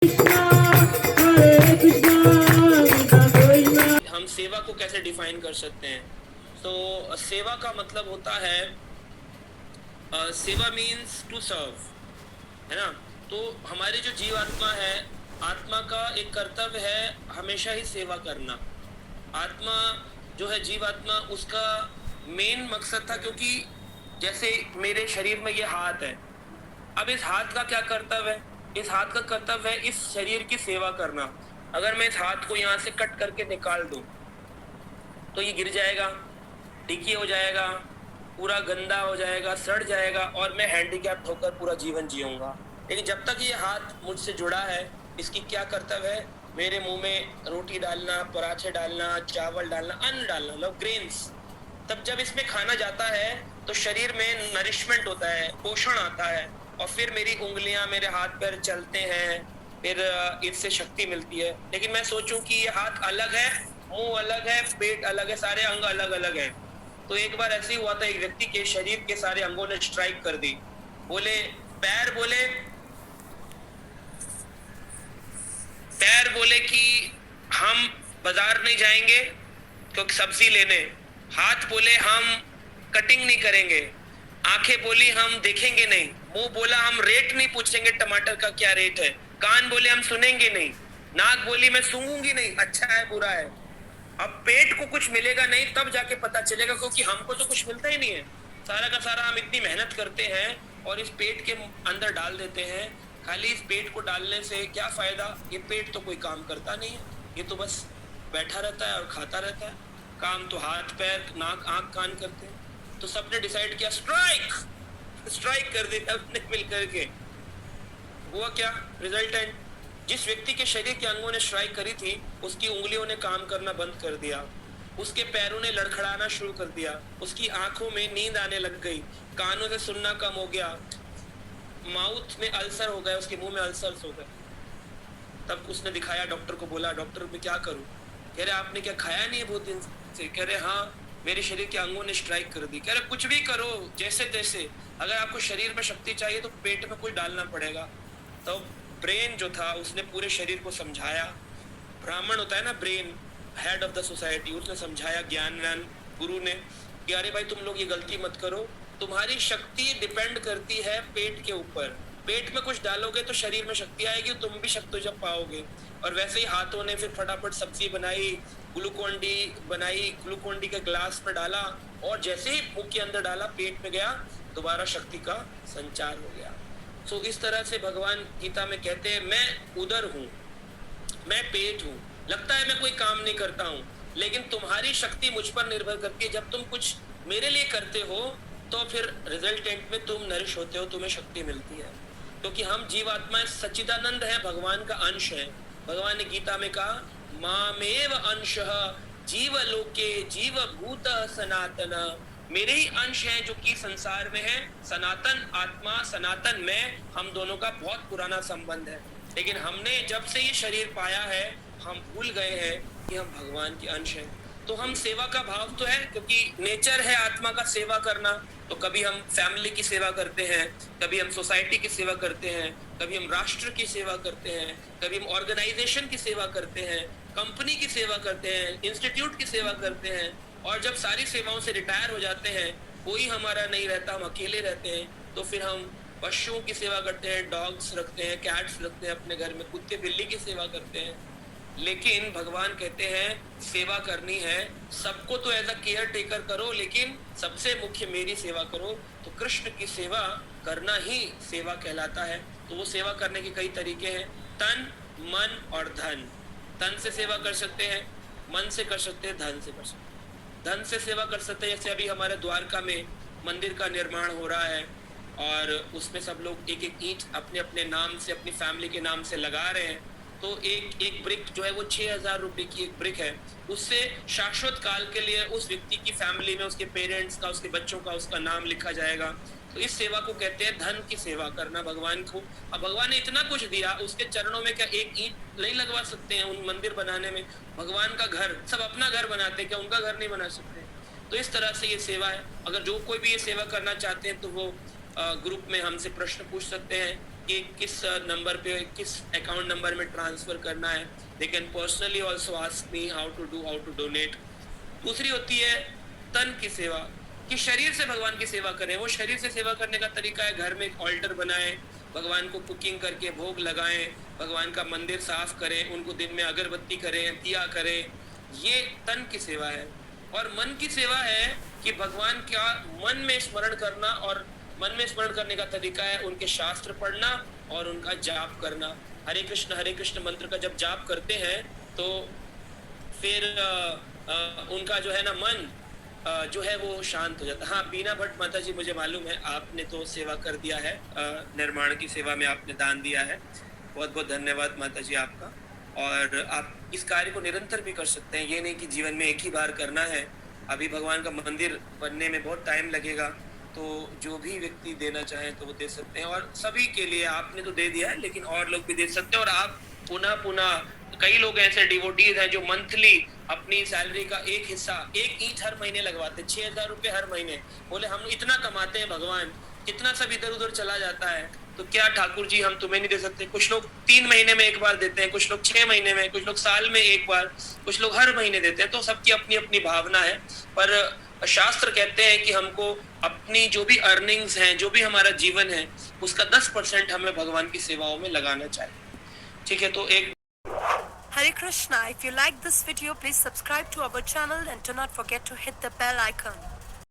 हम सेवा को कैसे डिफाइन कर सकते हैं? तो सेवा का मतलब होता है सेवा मीन्स टू सर्व, है ना। तो हमारी जो जीवात्मा है, आत्मा का एक कर्तव्य है हमेशा ही सेवा करना। आत्मा जो है जीवात्मा, उसका मेन मकसद था, क्योंकि जैसे मेरे शरीर में ये हाथ है, अब इस हाथ का क्या कर्तव्य है? इस हाथ का कर्तव्य है इस शरीर की सेवा करना। अगर मैं इस हाथ को यहाँ से कट करके निकाल दूं तो ये गिर जाएगा, डिकी हो जाएगा, पूरा गंदा हो जाएगा, सड़ जाएगा, और मैं हैंडीकैप्ड होकर पूरा जीवन जीऊंगा। लेकिन जब तक ये हाथ मुझसे जुड़ा है, इसकी क्या कर्तव्य है? मेरे मुंह में रोटी डालना, पराठे डालना, चावल डालना, अन्न डालना, मतलब ग्रेन्स। तब जब इसमें खाना जाता है तो शरीर में नरिशमेंट होता है, पोषण आता है, और फिर मेरी उंगलियां, मेरे हाथ पैर चलते हैं, फिर इससे शक्ति मिलती है। लेकिन मैं सोचूं कि ये हाथ अलग है, मुंह अलग है, पेट अलग है, सारे अंग अलग अलग हैं। तो एक बार ऐसे ही हुआ था, एक व्यक्ति के शरीर के सारे अंगों ने स्ट्राइक कर दी। पैर बोले कि हम बाजार नहीं जाएंगे क्योंकि सब्जी लेने। हाथ बोले हम कटिंग नहीं करेंगे। आंखें बोली हम देखेंगे नहीं। मुंह बोला हम रेट नहीं पूछेंगे टमाटर का क्या रेट है। कान बोले हम सुनेंगे नहीं। नाक बोली मैं सूंघूंगी नहीं, अच्छा है बुरा है। अब पेट को कुछ मिलेगा नहीं, तब जाके पता चलेगा, क्योंकि हमको तो कुछ मिलता ही नहीं है। सारा का सारा हम इतनी मेहनत करते हैं और इस पेट के अंदर डाल देते हैं। खाली इस पेट को डालने से क्या फायदा? ये पेट तो कोई काम करता नहीं है, ये तो बस बैठा रहता है और खाता रहता है। काम तो हाथ पैर नाक आंख कान करते हैं। तो सबने डिसाइड किया स्ट्राइक कर दिया अपने मिल करके। हुआ क्या रिजल्टेंट? जिस व्यक्ति के शरीर के अंगों ने स्ट्राइक करी थी, उसकी उंगलियों ने काम करना बंद कर दिया, उसके पैरों ने लड़खड़ाना शुरू कर दिया, उसकी आंखों में नींद आने लग गई, कानों से सुनना कम हो गया, माउथ में अल्सर हो गए, उसके मुंह में अल्सर्स हो गए। तब उसने दिखाया, डॉक्टर को बोला डॉक्टर मैं क्या करूं? कह रहे आपने क्या खाया नहीं है बहुत दिन से? कह रहे हाँ, मेरे शरीर के अंगों ने स्ट्राइक कर दी। कह रहे कुछ भी करो, जैसे तैसे, अगर आपको शरीर में शक्ति चाहिए तो पेट में कुछ डालना पड़ेगा। तो ब्रेन जो था उसने पूरे शरीर को समझाया। ब्राह्मण होता है ना, brain, head of the society, उसने समझाया, ज्ञानवान गुरु ने, कि अरे भाई तुम लोग ये गलती मत करो, तुम्हारी शक्ति डिपेंड करती है पेट के ऊपर। पेट में कुछ डालोगे तो शरीर में शक्ति आएगी, तुम भी शक्ति जब पाओगे। और वैसे ही हाथों ने फिर फटाफट सब्जी बनाई, ग्लूकोन डी के ग्लास में डाला, और जैसे ही मुंह के अंदर डाला, पेट में गया, दोबारा शक्ति का संचार हो गया। तो इस तरह से भगवान गीता में कहते हैं, मैं उदर हूँ, मैं पेट हूँ, लगता है मैं कोई काम नहीं करता हूँ, लेकिन तुम्हारी शक्ति मुझ पर निर्भर करती है। जब तुम कुछ मेरे लिए करते हो तो फिर रिजल्टेंट में तुम नरिश होते हो, तुम्हें शक्ति मिलती है। क्योंकि हम जीवात्माएं सच्चिदानंद है, भगवान का अंश है। भगवान ने गीता में कहा, मामेव अंशः जीवलोके जीवभूत सनातन, मेरे ही अंश हैं जो कि संसार में है। सनातन आत्मा, सनातन मैं, हम दोनों का बहुत पुराना संबंध है। लेकिन हमने जब से ये शरीर पाया है, हम भूल गए हैं कि हम भगवान के अंश हैं। तो हम सेवा का भाव तो है, क्योंकि नेचर है आत्मा का सेवा करना। तो कभी हम फैमिली की सेवा करते हैं, कभी हम सोसाइटी की सेवा करते हैं, कभी हम राष्ट्र की सेवा करते हैं, कभी हम ऑर्गेनाइजेशन की सेवा करते हैं, कंपनी की सेवा करते हैं, इंस्टीट्यूट की सेवा करते हैं। और जब सारी सेवाओं से रिटायर हो जाते हैं, कोई हमारा नहीं रहता, हम अकेले रहते हैं, तो फिर हम पशुओं की सेवा करते हैं, डॉग्स रखते हैं, कैट्स रखते हैं अपने घर में, कुत्ते बिल्ली की सेवा करते हैं। लेकिन भगवान कहते हैं सेवा करनी है सबको, तो एज अ केयर टेकर करो, लेकिन सबसे मुख्य मेरी सेवा करो। तो कृष्ण की सेवा करना ही सेवा कहलाता है। तो वो सेवा करने के कई तरीके हैं, तन, मन और धन। तन से सेवा कर सकते हैं, मन से कर सकते हैं, धन से कर सकते हैं। धन से सेवा कर सकते हैं, जैसे अभी हमारे द्वारका में मंदिर का निर्माण हो रहा है, और उसमें सब लोग एक एक ईंट अपने अपने नाम से, अपनी फैमिली के नाम से लगा रहे हैं। तो एक ब्रिक जो है वो 6,000 रुपए की एक ब्रिक है, उससे शाश्वत काल के लिए उस व्यक्ति की फैमिली में उसके पेरेंट्स का, उसके बच्चों का, उसका नाम लिखा जाएगा। तो इस सेवा को कहते हैं धन की सेवा करना भगवान को। अब भगवान ने इतना कुछ दिया, उसके चरणों में क्या एक ईंट नहीं लगवा सकते हैं उन मंदिर बनाने में? भगवान का घर, सब अपना घर बनाते हैं, क्या उनका घर नहीं बना सकते? तो इस तरह से ये सेवा है। अगर जो कोई भी ये सेवा करना चाहते हैं तो वो ग्रुप में हमसे प्रश्न पूछ सकते हैं, कि किस नंबर पे, किस अकाउंट नंबर में ट्रांसफर करना है। They can personally also ask me how to donate. दूसरी होती है तन की सेवा, कि शरीर से भगवान की सेवा करें। वो शरीर से सेवा करने का तरीका है, घर में एक ऑल्टर बनाएं, भगवान को कुकिंग करके भोग लगाएं, भगवान का मंदिर साफ करें, उनको दिन में अगरबत्ती करें, दिया करें। ये तन की सेवा है। और मन की सेवा है कि भगवान का मन में स्मरण करना, और मन में स्मरण करने का तरीका है उनके शास्त्र पढ़ना और उनका जाप करना। हरे कृष्ण मंत्र का जब जाप करते हैं तो फिर उनका जो है ना मन जो है वो शांत हो जाता है। हाँ, बीना भट्ट माता जी, मुझे मालूम है आपने तो सेवा कर दिया है, निर्माण की सेवा में आपने दान दिया है। बहुत बहुत धन्यवाद माता जी आपका। और आप इस कार्य को निरंतर भी कर सकते हैं, ये नहीं कि जीवन में एक ही बार करना है। अभी भगवान का मंदिर बनने में बहुत टाइम लगेगा, तो जो भी व्यक्ति देना चाहे तो वो दे सकते हैं। और सभी के लिए आपने तो दे दिया है, लेकिन और लोग भी दे सकते हैं। और आप पुनः पुनः, कई लोग ऐसे डिवोटीज हैं जो मंथली अपनी सैलरी का एक हिस्सा, एक ईंट हर महीने लगवाते, 6,000 रुपए हर महीने। बोले हम इतना कमाते हैं, भगवान कितना सब इधर उधर चला जाता है, तो क्या ठाकुर जी हम तुम्हें नहीं दे सकते? कुछ लोग 3 महीने में एक बार देते हैं, कुछ लोग 6 महीने में, कुछ लोग साल में एक बार, कुछ लोग हर महीने देते हैं। तो सबकी अपनी अपनी भावना है। पर शास्त्र कहते हैं कि हमको अपनी जो भी अर्निंग्स हैं, जो भी हमारा जीवन है, उसका 10% हमें भगवान की सेवाओं में लगाना चाहिए। ठीक है, तो एक Hare Krishna. If you like this video, please subscribe to our channel and do not forget to hit the bell icon.